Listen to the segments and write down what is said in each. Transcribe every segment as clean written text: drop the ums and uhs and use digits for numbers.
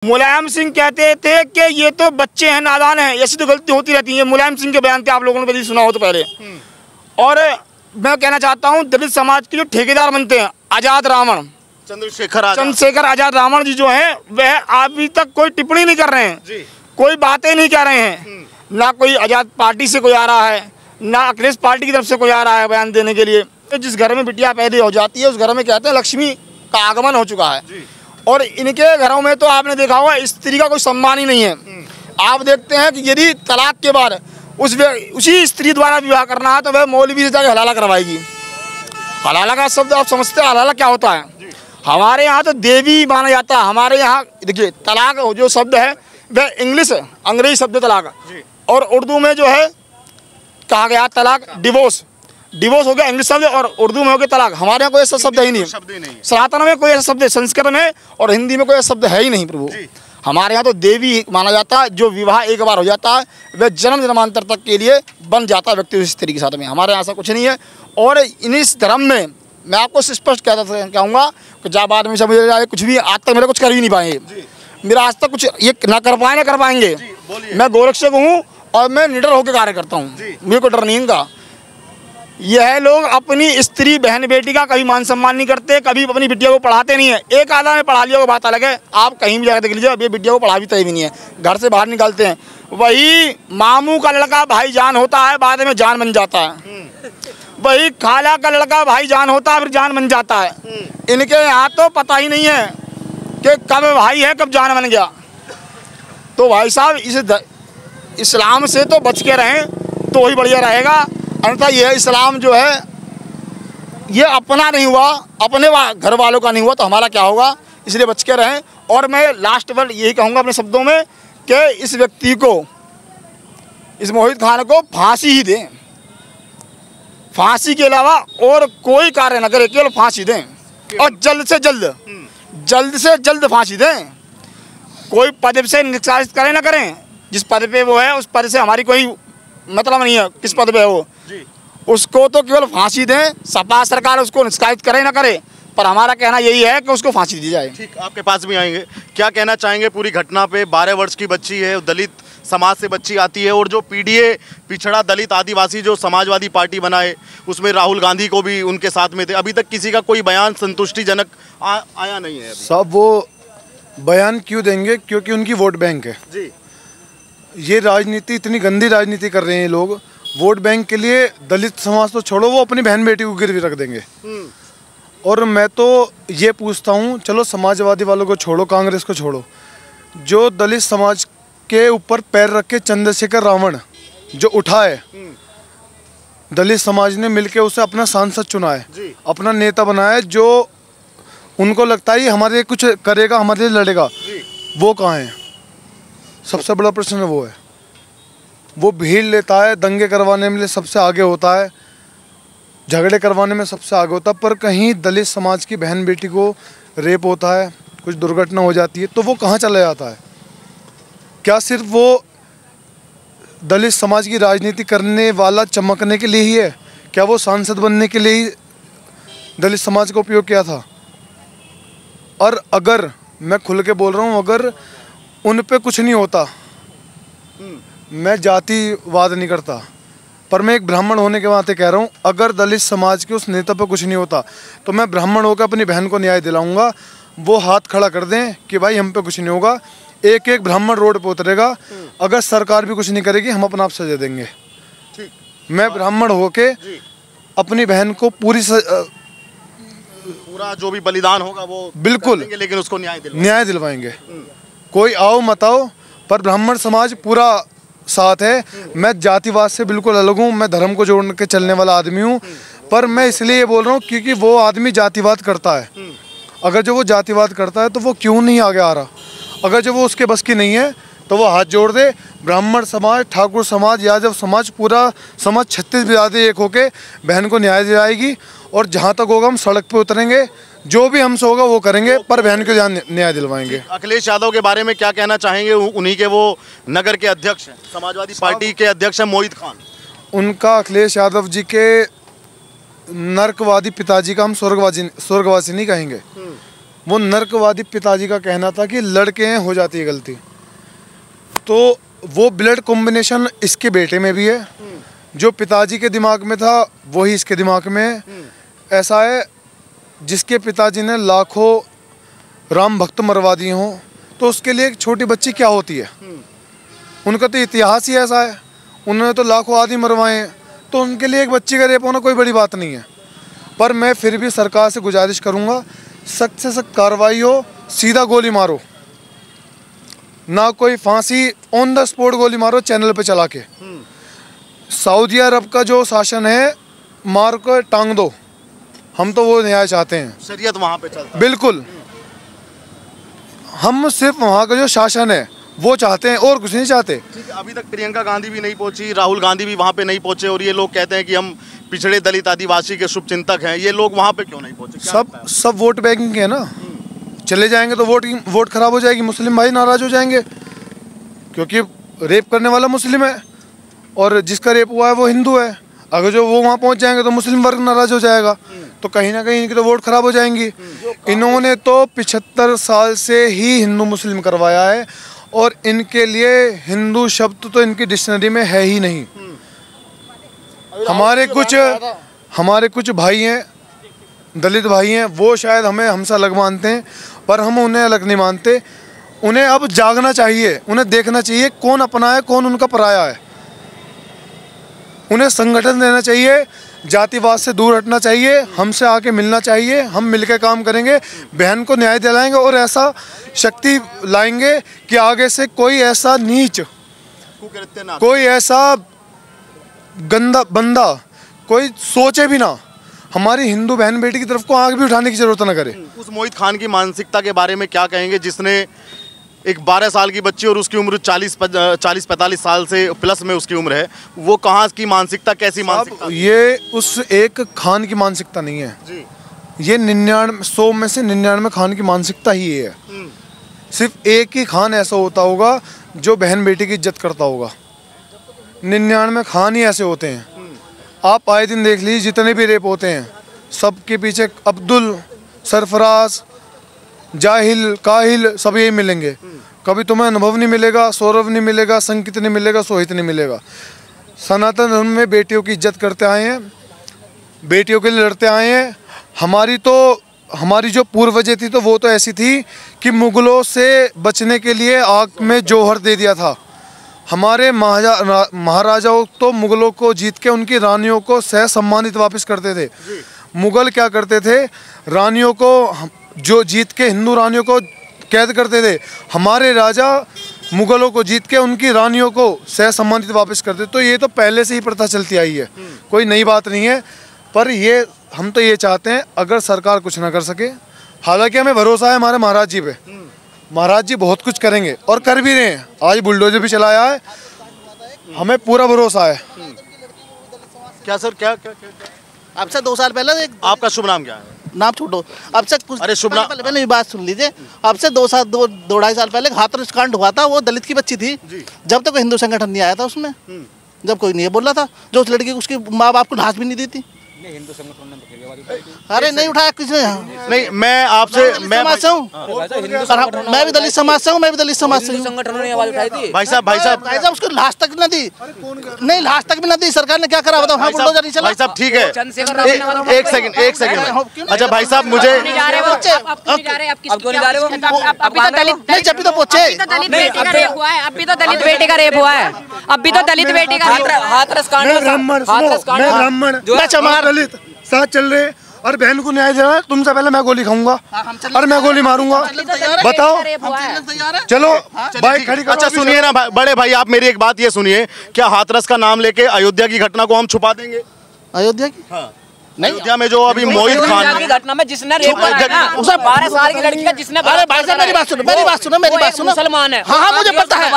मुलायम सिंह कहते थे कि ये तो बच्चे हैं, नादान हैं, ऐसी तो गलती होती रहती है। मुलायम सिंह के बयान थे, आप लोगों ने कभी सुना हो तो पहले। और मैं कहना चाहता हूँ दलित समाज के जो ठेकेदार बनते हैं, आज़ाद रावण, चंद्रशेखर आज़ाद रावण जी जो हैं, वह अभी तक कोई टिप्पणी नहीं कर रहे हैं जी। कोई बातें नहीं कर रहे हैं। ना कोई आज़ाद पार्टी से कोई आ रहा है, ना अखिलेश पार्टी की तरफ से कोई आ रहा है बयान देने के लिए। जिस घर में बिटिया पैदा हो जाती है उस घर में कहते हैं लक्ष्मी का आगमन हो चुका है जी। और इनके घरों में तो आपने देखा होगा स्त्री का कोई सम्मान ही नहीं है। आप देखते हैं कि यदि तलाक के बाद उसी स्त्री द्वारा विवाह करना है तो वह मौलवी से जाकर हलाला करवाएगी। हलाला का शब्द आप समझते हैं, हलाला क्या होता है? हमारे यहाँ तो देवी माना जाता है। हमारे यहाँ देखिए तलाक जो शब्द है वह इंग्लिश अंग्रेजी शब्द तलाक, और उर्दू में जो है कहा गया तलाक डिवोर्स हो गया इंग्लिश शब्द, और उर्दू में हो गया तलाक। हमारे यहाँ कोई ऐसा शब्द है ही नहीं। सनातन में कोई ऐसा शब्द है, संस्कृत में और हिंदी में कोई ऐसा शब्द है ही नहीं प्रभु। हमारे यहाँ तो देवी माना जाता है। जो विवाह एक बार हो जाता है वह जन्म जन्मांतर तक के लिए बन जाता है व्यक्ति उस स्त्री के साथ में। हमारे यहाँ ऐसा कुछ नहीं है। और इस धर्म में मैं आपको स्पष्ट कहूँगा कि जब बाद में समझ जाए कुछ भी आज तक मेरे कुछ कर ही नहीं पाएंगे। मेरा आज तक कुछ ये ना कर पाएंगे। मैं गोरक्षक हूँ और मैं निडर होकर कार्य करता हूँ, मेरे को डर नहीं इनका। यह लोग अपनी स्त्री बहन बेटी का कभी मान सम्मान नहीं करते, कभी अपनी बिटिया को पढ़ाते नहीं है। एक आधा में पढ़ा लिया वो बात अलग है, आप कहीं भी जाकर देख लीजिए अभी बिटिया को पढ़ा भी तय भी नहीं है, घर से बाहर निकालते हैं। वही मामू का लड़का भाईजान होता है, बाद में जान बन जाता है। वही खाला का लड़का भाईजान होता है, फिर जान बन जाता है। इनके यहाँ तो पता ही नहीं है कि कब भाई है कब जान बन गया। तो भाई साहब इस इस्लाम से तो बच के रहें तो ही बढ़िया रहेगा। अन्यथा यह इस्लाम जो है ये अपना नहीं हुआ, अपने घर वालों का नहीं हुआ तो हमारा क्या होगा, इसलिए बच के रहें। और मैं लास्ट वर्ड यही कहूँगा अपने शब्दों में कि इस व्यक्ति को, इस मोहित खान को फांसी ही दें। फांसी के अलावा और कोई कार्य न करें, केवल फांसी दें और जल्द से जल्द फांसी दें। कोई पद से निष्कासित करें ना करें, जिस पद पे वो है उस पद से हमारी कोई मतलब नहीं है, किस पद पे है वो जी। उसको तो केवल फांसी दें। सपा सरकार उसको निष्कासित करे ना करे, पर हमारा कहना यही है कि उसको फांसी दी जाए। ठीक, आपके पास भी आएंगे। क्या कहना चाहेंगे पूरी घटना पे? 12 वर्ष की बच्ची है, दलित समाज से बच्ची आती है, और जो पीडीए पिछड़ा दलित आदिवासी जो समाजवादी पार्टी बनाए उसमें राहुल गांधी को भी उनके साथ में थे। अभी तक किसी का कोई बयान संतुष्टिजनक आया नहीं है। सब वो बयान क्यों देंगे? क्योंकि उनकी वोट बैंक है जी। ये राजनीति, इतनी गंदी राजनीति कर रहे हैं लोग वोट बैंक के लिए। दलित समाज तो छोड़ो, वो अपनी बहन बेटी को गिरवी रख देंगे। और मैं तो ये पूछता हूँ, चलो समाजवादी वालों को छोड़ो, कांग्रेस को छोड़ो, जो दलित समाज के ऊपर पैर रख के चंद्रशेखर रावण जो उठा है, दलित समाज ने मिलके उसे अपना सांसद चुना है, अपना नेता बनाया है, जो उनको लगता है हमारे लिए कुछ करेगा, हमारे लिए लड़ेगा। वो कहाँ है? सबसे बड़ा प्रश्न वो है। वो भीड़ लेता है, दंगे करवाने में सबसे आगे होता है, झगड़े करवाने में सबसे आगे होता है, पर कहीं दलित समाज की बहन बेटी को रेप होता है, कुछ दुर्घटना हो जाती है तो वो कहाँ चला जाता है? क्या सिर्फ वो दलित समाज की राजनीति करने वाला चमकने के लिए ही है? क्या वो सांसद बनने के लिए ही दलित समाज का उपयोग किया था? और अगर मैं खुल के बोल रहा हूँ, अगर उन पे कुछ नहीं होता, मैं जातिवाद नहीं करता, पर मैं एक ब्राह्मण होने के नाते कह रहा हूँ, अगर दलित समाज के उस नेता पे कुछ नहीं होता तो मैं ब्राह्मण होकर अपनी बहन को न्याय दिलाऊंगा। वो हाथ खड़ा कर दें कि भाई हम पे कुछ नहीं होगा, एक एक ब्राह्मण रोड पे उतरेगा। अगर सरकार भी कुछ नहीं करेगी हम अपना आप सजा देंगे। मैं ब्राह्मण होके अपनी बहन को पूरा जो भी बलिदान होगा वो बिल्कुल, लेकिन उसको न्याय दिलवाएंगे। कोई आओ मत आओ, पर ब्राह्मण समाज पूरा साथ है। मैं जातिवाद से बिल्कुल अलग हूँ, मैं धर्म को जोड़ के चलने वाला आदमी हूँ, पर मैं इसलिए ये बोल रहा हूँ क्योंकि वो आदमी जातिवाद करता है। अगर जो वो जातिवाद करता है तो वो क्यों नहीं आगे आ रहा? अगर जो वो उसके बस की नहीं है तो वो हाथ जोड़ दे। ब्राह्मण समाज, ठाकुर समाज, यादव समाज, पूरा समाज 36 बिरादरी एक होके बहन को न्याय दिलाएगी। और जहाँ तक होगा हम सड़क पे उतरेंगे, जो भी हमसे होगा वो करेंगे, पर बहन को न्याय दिलवाएंगे। अखिलेश यादव के बारे में क्या कहना चाहेंगे? उन्हीं के वो नगर के अध्यक्ष हैं, समाजवादी पार्टी के अध्यक्ष हैं मोहित खान। उनका, अखिलेश यादव जी के नरकवादी पिताजी का हम स्वर्गवासी नहीं कहेंगे। वो नर्कवादी पिताजी का कहना था कि लड़के हैं हो जाती है गलती। तो वो ब्लड कॉम्बिनेशन इसके बेटे में भी है, जो पिताजी के दिमाग में था वही इसके दिमाग में है। ऐसा है जिसके पिताजी ने लाखों राम भक्त मरवा दिए हों, तो उसके लिए एक छोटी बच्ची क्या होती है। उनका तो इतिहास ही ऐसा है, उन्होंने तो लाखों आदमी मरवाए हैं, तो उनके लिए एक बच्ची का रेप होना कोई बड़ी बात नहीं है। पर मैं फिर भी सरकार से गुजारिश करूंगा, सख्त से सख्त कार्रवाई हो, सीधा गोली मारो, ना कोई फांसी, ऑन द स्पॉट गोली मारो चैनल पे चला के। सऊदी अरब का जो शासन है, मार को टांग दो, हम तो वो न्याय चाहते हैं, शरीयत वहाँ पे चलता है। बिल्कुल, हम सिर्फ वहाँ का जो शासन है वो चाहते हैं और कुछ नहीं चाहते। ठीक है, अभी तक प्रियंका गांधी भी नहीं पहुंची, राहुल गांधी भी वहाँ पे नहीं पहुंचे, और ये लोग कहते हैं कि हम पिछड़े दलित आदिवासी के शुभचिंतक हैं, ये लोग वहाँ पे क्यों नहीं पहुंचे? सब वोट बैंकिंग है ना, चले जाएंगे तो वोट खराब हो जाएगी, मुस्लिम भाई नाराज हो जाएंगे, क्योंकि रेप करने वाला मुस्लिम है और जिसका रेप हुआ है वो हिंदू है। अगर जो वो वहाँ पहुँच जाएंगे तो मुस्लिम वर्ग नाराज हो जाएगा, तो कहीं ना कहीं इनकी तो वोट खराब हो जाएंगी। इन्होंने तो 75 साल से ही हिंदू मुस्लिम करवाया है, और इनके लिए हिंदू शब्द तो इनकी डिक्शनरी में है ही नहीं। हमारे कुछ भाई हैं, दलित भाई हैं, वो शायद हमें हमसे अलग मानते हैं, पर हम उन्हें अलग नहीं मानते। उन्हें अब जागना चाहिए, उन्हें देखना चाहिए कौन अपना है कौन उनका पराया है। उन्हें संगठन देना चाहिए, जातिवाद से दूर हटना चाहिए, हमसे आके मिलना चाहिए, हम मिलकर काम करेंगे, बहन को न्याय दिलाएंगे और ऐसा शक्ति लाएंगे कि आगे से कोई ऐसा नीच, कोई ऐसा गंदा बंदा कोई सोचे भी ना हमारी हिंदू बहन बेटी की तरफ को आग भी उठाने की जरूरत ना करे। उस मोहित खान की मानसिकता के बारे में क्या कहेंगे, जिसने एक 12 साल की बच्ची और उसकी उम्र 40-45 साल से प्लस में उसकी उम्र है, वो कहाँ की मानसिकता, कैसी मानसिकता? ये उस एक खान की मानसिकता नहीं है जी। ये 100 में से 99 खान की मानसिकता ही है। सिर्फ एक ही खान ऐसा होता होगा जो बहन बेटी की इज्जत करता होगा, 99 खान ही ऐसे होते हैं। आप आए दिन देख लीजिए, जितने भी रेप होते हैं सबके पीछे अब्दुल, सरफराज, जाहिल, काहिल सब यही मिलेंगे। कभी तुम्हें अनुभव नहीं मिलेगा, सौरभ नहीं मिलेगा, संकित नहीं मिलेगा, सोहित नहीं मिलेगा। सनातन धर्म में बेटियों की इज्जत करते आए हैं, बेटियों के लिए लड़ते आए हैं। हमारी जो पूर्वजें थी तो वो तो ऐसी थी कि मुगलों से बचने के लिए आग में जौहर दे दिया था। हमारे महाराजाओं तो मुगलों को जीत के उनकी रानियों को सह सम्मानित वापस करते थे। मुगल क्या करते थे, रानियों को जो जीत के हिंदू रानियों को कैद करते थे, हमारे राजा मुगलों को जीत के उनकी रानियों को सह सम्मानित वापस करते। तो ये तो पहले से ही प्रथा चलती आई है, कोई नई बात नहीं है। पर ये हम तो ये चाहते हैं, अगर सरकार कुछ ना कर सके, हालांकि हमें भरोसा है हमारे महाराज जी पे, महाराज जी बहुत कुछ करेंगे और कर भी रहे हैं। आज बुलडोजर भी चलाया है, हमें पूरा भरोसा है। क्या सर, क्या अब से 2 साल पहले आपका शुभ नाम क्या है? नाम छोड़ो, अब से कुछ शुभ नाम पहले मेरी बात सुन लीजिए। अब से 2-2.5 साल पहले हाथरस कांड हुआ था, वो दलित की बच्ची थी। जब तक हिंदू संगठन नहीं आया था उसमें, जब कोई नहीं बोल रहा था, जो उस लड़की उसके माँ बाप को लाश भी नहीं दी थी। हिंदू संगठन ने अरे नहीं उठाया किसने? नहीं, मैं आपसे मैं भी दलित समाज से हूँ, मैं भी दलित समाज से हूँ। संगठनों ने आवाज उठाई थी। भाई साहब उसको लाश तक न दी, नहीं लाश तक भी न दी सरकार ने। क्या करा बताओ? हाँ बुलडोजर नहीं चला। भाई साहब ठीक है, एक सेकंड। अच्छा भाई साहब, मुझे जब भी तो पूछे, अभी तो दलित बेटे का रेप हुआ है, अभी तो दलित बेटे का हाथरस कांड चमार दलित साथ चल रहे हैं और बहन को न्याय देना है। तुमसे पहले मैं गोली खाऊंगा और मैं गोली मारूंगा, बताओ चलो भाई खड़ी करो। अच्छा सुनिए ना बड़े भाई, आप मेरी एक बात ये सुनिए, क्या हाथरस का नाम लेके अयोध्या की घटना को हम छुपा देंगे? अयोध्या की? हाँ, अयोध्या में जो अभी मोहित खान की घटना में जिसने रेप किया, उसे 12 साल की लड़की का जिसने, अरे भाई साहब मेरी बात सुनो, मुसलमान है। हाँ मुझे पता है।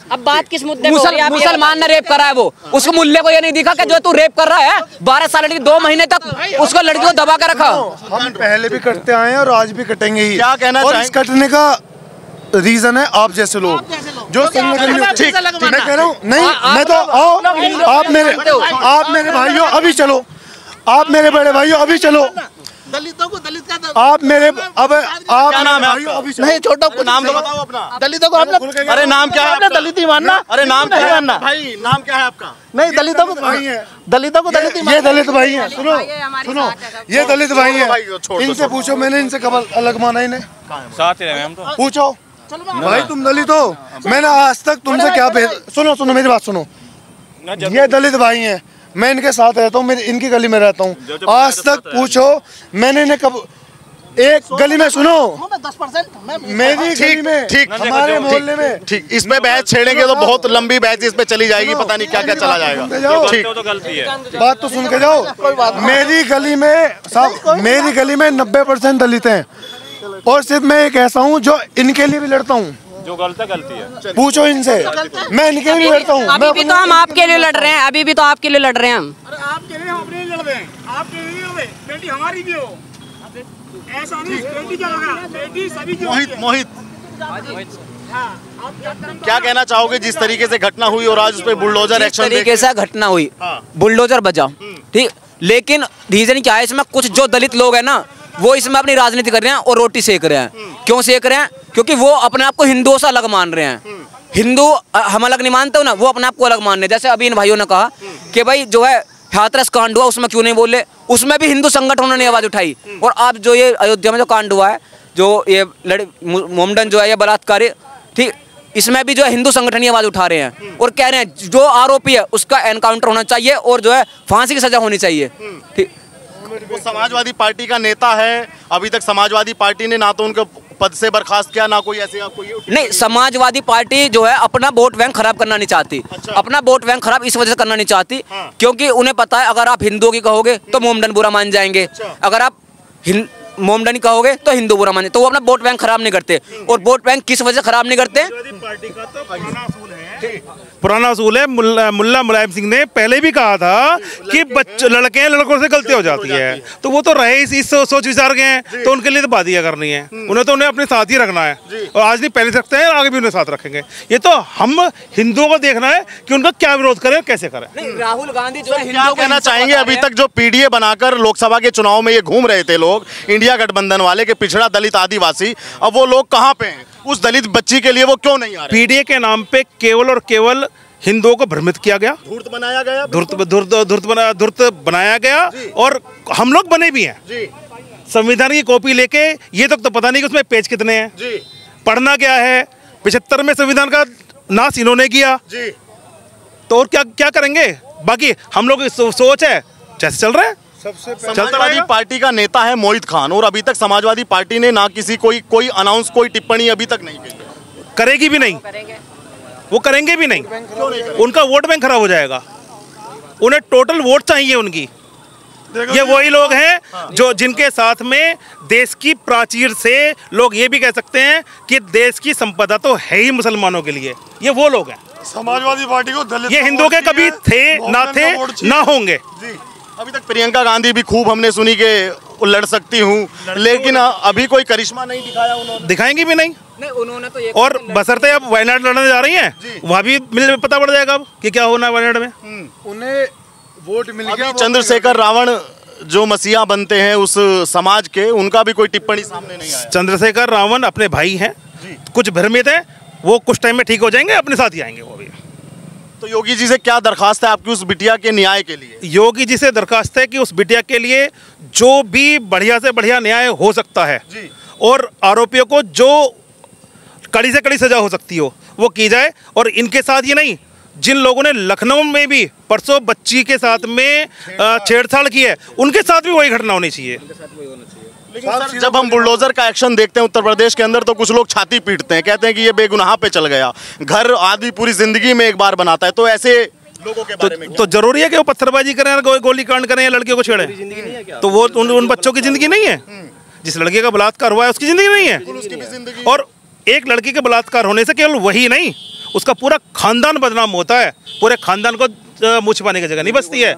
अब बात किस मुद्दे पे? मुसलमान ने रेप करा है, वो उसको मुल्ले को ये नहीं दिखा कि जो तू रेप कर रहा है 12 साल लड़की 2 महीने तक उसको लड़की को दबा कर रखा। हम पहले भी कटते आए हैं और आज भी कटेंगे ही। क्या कहना चाहिए? इस कटने का रीजन है आप जैसे लोग जो संगठन में। ठीक, मैं कह रहा हूँ नहीं, मैं तो आओ आप मेरे भाइयों अभी चलो, आप मेरे बड़े भाइयों अभी चलो, दलितों को दलित का आप मेरे अब आप क्या नाम है आपका? नहीं छोटा नाम तो बताओ अपना। दलितों को आपने, अरे नाम क्या है आपने आपका? दलित ही मानना। अरे नाम क्या है मानना भाई, नाम क्या है आपका? नहीं, दलितों को भाई हैं। दलितों को दलित ही ये मानना। दलित भाई हैं, सुनो सुनो, ये दलित भाई हैं, इनसे पूछो, मैंने इनसे कब अलग माना इन्हें? साथ ही रहे हम तो। पूछो भाई, तुम दलित हो, मैंने आज तक तुमसे क्या भेद, सुनो सुनो मेरी बात सुनो, ये दलित भाई हैं, मैं इनके साथ रहता हूँ, इनकी गली में रहता हूँ, आज तक पूछो मैंने इन्हें कब एक गली में, सुनो 10% मेरी गली में, ठीक हमारे मोहल्ले में, ठीक, इस पे बहस छेड़ेंगे तो बहुत लंबी बहस इस पे चली जाएगी, पता नहीं क्या क्या चला जाएगा। ठीक, तो गलती है। बात तो सुन के जाओ। मेरी गली में सब, मेरी गली में 90% दलित हैं, और सिर्फ मैं एक ऐसा हूँ जो इनके लिए भी लड़ता हूँ। जो गलत है गलती है, पूछो इनसे, मैं इनके लिए लड़ता हूँ। अभी भी तो हम आपके लिए लड़ रहे हैं, अभी भी तो आपके लिए लड़ रहे हैं हम। अरे आपके लिए हम अपने लिए लड़ रहे हैं, आपके लिए लड़ रहे हैं, बेटी हमारी भी हो, ऐसा नहीं बेटी क्या होगा, बेटी सभी की होती है। मोहित हाँ, आप क्या करें? क्या कहना चाहोगे जिस तरीके से घटना हुई और आज उस पे बुलडोजर जिस एक्शन तरीके से घटना हुई, हाँ। बुलडोजर बजा, ठीक, लेकिन रीजन क्या है इसमें, कुछ जो दलित लोग हैं ना वो इसमें अपनी राजनीति कर रहे हैं और रोटी सेक रहे हैं। क्यों सेक रहे हैं? क्योंकि वो अपने आप को हिंदुओं से अलग मान रहे हैं। हिंदू हम अलग नहीं मानते हो ना, वो अपने आप को अलग मान रहे हैं। जैसे अभी इन भाइयों ने कहा कि भाई जो है हाथरस कांड हुआ उसमें क्यों नहीं बोले, उसमें भी हिंदू संगठनों ने आवाज उठाई। और अब जो ये अयोध्या में जो कांड हुआ है, जो ये मोमडन जो है ये बलात्कारी, ठीक, इसमें भी जो है हिंदू संगठन ही आवाज उठा रहे हैं और कह रहे हैं जो आरोपी है उसका एनकाउंटर होना चाहिए और जो है फांसी की सजा होनी चाहिए। ठीक, वो समाजवादी पार्टी का नेता है, अभी तक समाजवादी पार्टी ने ना तो उनको पद से बर्खास्त किया, ना कोई ऐसे कोई नहीं, समाजवादी पार्टी जो है अपना वोट बैंक खराब करना नहीं चाहती। अच्छा। अपना वोट बैंक खराब इस वजह से करना नहीं चाहती हाँ। क्योंकि उन्हें पता है अगर आप हिंदुओं की कहोगे तो मोमडन बुरा मान जाएंगे, अच्छा। अगर आप मोमडन ही कहोगे तो हिंदू बुरा माने, तो वो अपना वोट बैंक खराब नहीं करते। और वोट बैंक किस वजह से खराब नहीं करते? पार्टी का तो पुराना असूल है। मुल्ला मुलायम सिंह ने पहले भी कहा था कि बच्चे लड़के हैं, लड़कों से गलती हो जाती है, तो वो तो रहे इस सोच विचार के हैं, तो उनके लिए तो बात करनी है, उन्हें अपने साथ ही रखना है। और आज नहीं पहले रखते हैं, आगे भी उन्हें साथ रखेंगे। ये तो हम हिंदुओं को देखना है कि उनका क्या विरोध करें, कैसे करें। राहुल गांधी जो है क्या कहना चाहेंगे? अभी तक जो पीडीए बनाकर लोकसभा के चुनाव में ये घूम रहे थे लोग, इंडिया गठबंधन वाले के पिछड़ा दलित आदिवासी, अब वो लोग कहाँ पे हैं? उस दलित बच्ची के लिए वो क्यों नहीं आ रहे? पीडीए के नाम पे केवल और केवल हिंदुओं को भ्रमित किया गया, धूर्त बनाया गया, धूर्त बनाया गया, और हम लोग बने भी हैं जी संविधान की कॉपी लेके। ये तो पता नहीं कि उसमें पेज कितने हैं, जी पढ़ना क्या है। 75 में संविधान का नाश इन्होंने किया, जी। तो और क्या क्या करेंगे? बाकी हम लोग सोच है जैसे चल रहा है। समाजवादी पार्टी का नेता है मोहित खान, और अभी तक समाजवादी पार्टी ने ना किसी कोई अनाउंस, कोई टिप्पणी अभी तक नहीं की। करेगी भी नहीं, वो करेंगे भी नहीं, उनका वोट बैंक खराब हो जाएगा। उन्हें टोटल वोट चाहिए उनकी। ये वही लोग हैं जो जिनके साथ में देश की प्राचीर से लोग ये भी कह सकते हैं कि देश की संपदा तो है ही मुसलमानों के लिए। ये वो लोग हैं। समाजवादी पार्टी को दलित, ये हिंदुओं के कभी थे ना होंगे। जी, अभी तक प्रियंका गांधी भी खूब हमने सुनी कि लड़ सकती हूँ, लेकिन अभी कोई करिश्मा नहीं दिखाया उन्होंने। दिखाएंगी भी नहीं, उन्होंने तो और बशर्ते अब वायनाड लड़ने जा रही हैं, वहाँ भी पता पड़ जाएगा अब कि क्या होना है वायनाड में। उन्हें वोट मिल गया। चंद्रशेखर रावण जो मसीहा बनते हैं उस समाज के, उनका भी कोई टिप्पणी सामने नहीं आया। चंद्रशेखर रावण अपने भाई हैं, कुछ भ्रमित हैं, वो कुछ टाइम में ठीक हो जाएंगे, अपने साथ ही आएंगे वो भी। तो योगी जी से क्या दरखास्त है आपकी उस बिटिया के न्याय के लिए? योगी जी से दरखास्त है कि उस बिटिया के लिए जो भी बढ़िया से बढ़िया न्याय हो सकता है जी। और आरोपियों को जो कड़ी से कड़ी सजा हो सकती हो वो की जाए। और इनके साथ ये नहीं, जिन लोगों ने लखनऊ में भी परसों बच्ची के साथ में छेड़छाड़ की है, उनके साथ भी वही घटना होनी चाहिए। लेकिन सर, जब हम बुलडोजर का एक्शन देखते हैं उत्तर प्रदेश के अंदर, तो कुछ लोग छाती पीटते हैं, कहते हैं कि ये बेगुनाह पे चल गया, घर आदमी पूरी जिंदगी में एक बार बनाता है। तो ऐसे लोगों के बारे में तो जरूरी है कि वो पत्थरबाजी करें, गोली कांड करें या लड़कियों को छेड़े? तो वो उन बच्चों की जिंदगी नहीं है? जिस लड़के का बलात्कार हुआ है उसकी जिंदगी नहीं है? और एक लड़की के बलात्कार होने से केवल वही नहीं, उसका पूरा खानदान बदनाम होता है। पूरे खानदान को मुँह छिपाने की जगह नहीं बचती है।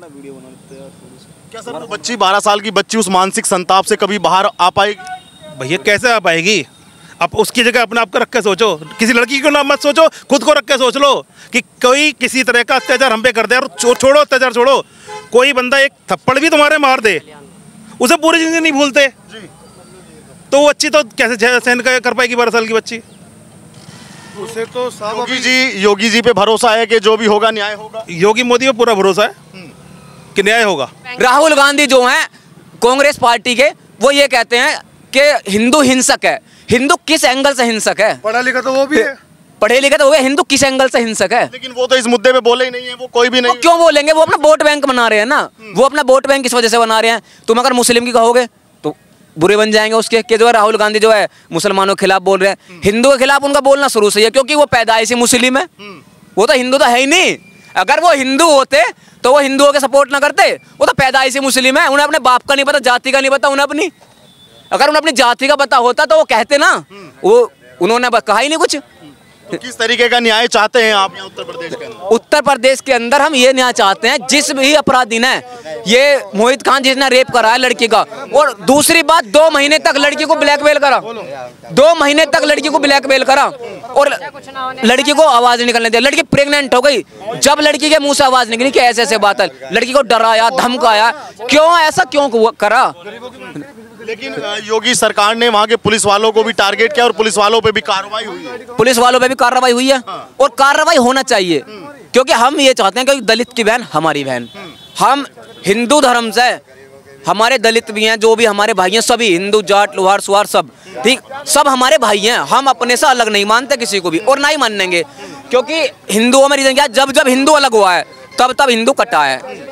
क्या सर वो बच्ची 12 साल की बच्ची उस मानसिक संताप से कभी बाहर आ पाएगी? भैया कैसे आ पाएगी? आप उसकी जगह अपने आप को रख के सोचो, किसी लड़की को ना मत सोचो, खुद को रख के सोच लो कि कोई किसी तरह का अत्याचार हम पे कर दे, और छोड़ो अत्याचार छोड़ो, कोई बंदा एक थप्पड़ भी तुम्हारे मार दे, उसे पूरी जिंदगी नहीं भूलते, तो वो बच्ची तो कैसे सहन कर पाएगी 12 साल की बच्ची। उसे तो साहब योगी जी पे भरोसा है कि जो भी होगा न्याय होगा। योगी मोदी पे पूरा भरोसा है कि न्याय होगा। राहुल गांधी जो हैं कांग्रेस पार्टी के, वो ये कहते हैं कि हिंदू हिंसक है। हिंदू किस एंगल से हिंसक है? पढ़ा लिखा तो वो भी है, पढ़े लिखे तो वो है, हिंदू किस एंगल से हिंसक है? लेकिन वो तो इस मुद्दे पे बोले ही नहीं है, वो कोई भी नहीं। क्यों बोलेंगे? वो अपना वोट बैंक बना रहे हैं ना, वो अपना वोट बैंक किस वजह से बना रहे हैं? तुम अगर मुस्लिम की कहोगे तो बुरे बन जाएंगे उसके, कि जो है राहुल गांधी जो है मुसलमानों के खिलाफ बोल रहे हैं। हिंदू के खिलाफ उनका बोलना शुरू से ही है, क्योंकि वो पैदाइशी मुस्लिम है, वो तो हिंदू तो है ही नहीं। अगर वो हिंदू होते तो वो हिंदुओं के सपोर्ट ना करते, वो तो पैदाइशी मुस्लिम है। उन्हें अपने बाप का नहीं पता, जाति का नहीं पता उन्हें अपनी। अगर उन्हें अपनी जाति का पता होता तो वो कहते ना, वो उन्होंने कहा ही नहीं कुछ। तो किस तरीके का न्याय चाहते हैं आप यहाँ उत्तर प्रदेश के अंदर? उत्तर प्रदेश के अंदर हम ये न्याय चाहते हैं, जिस भी अपराधी ने, ये मोहित खान जिसने रेप करा है लड़की का, और दूसरी बात 2 महीने तक लड़की को ब्लैकमेल करा, 2 महीने तक लड़की को ब्लैकमेल करा और लड़की को आवाज नहीं निकलने दिया। लड़की प्रेग्नेंट हो गई, जब लड़की के मुंह से आवाज निकली कि ऐसे ऐसे बात है, लड़की को डराया, धमकाया। क्यों ऐसा क्यों करा? लेकिन योगी सरकार ने वहाँ के पुलिस वालों को भी टारगेट किया और पुलिस वालों पे भी कार्रवाई हुई है। पुलिस वालों पे भी कार्रवाई हुई है, और कार्रवाई होना चाहिए, क्योंकि हम ये चाहते हैं कि दलित की बहन हमारी बहन। हम हिंदू धर्म से, हमारे दलित भी हैं, जो भी हमारे भाई हैं, सभी हिंदू, जाट, लोहार, सुहार सब, ठीक, सब हमारे भाई हैं। हम अपने से अलग नहीं मानते किसी को भी, और ना ही मानेंगे, क्योंकि हिंदुओं में रीजन क्या है, जब जब हिंदू अलग हुआ है तब तब हिंदू कटा है।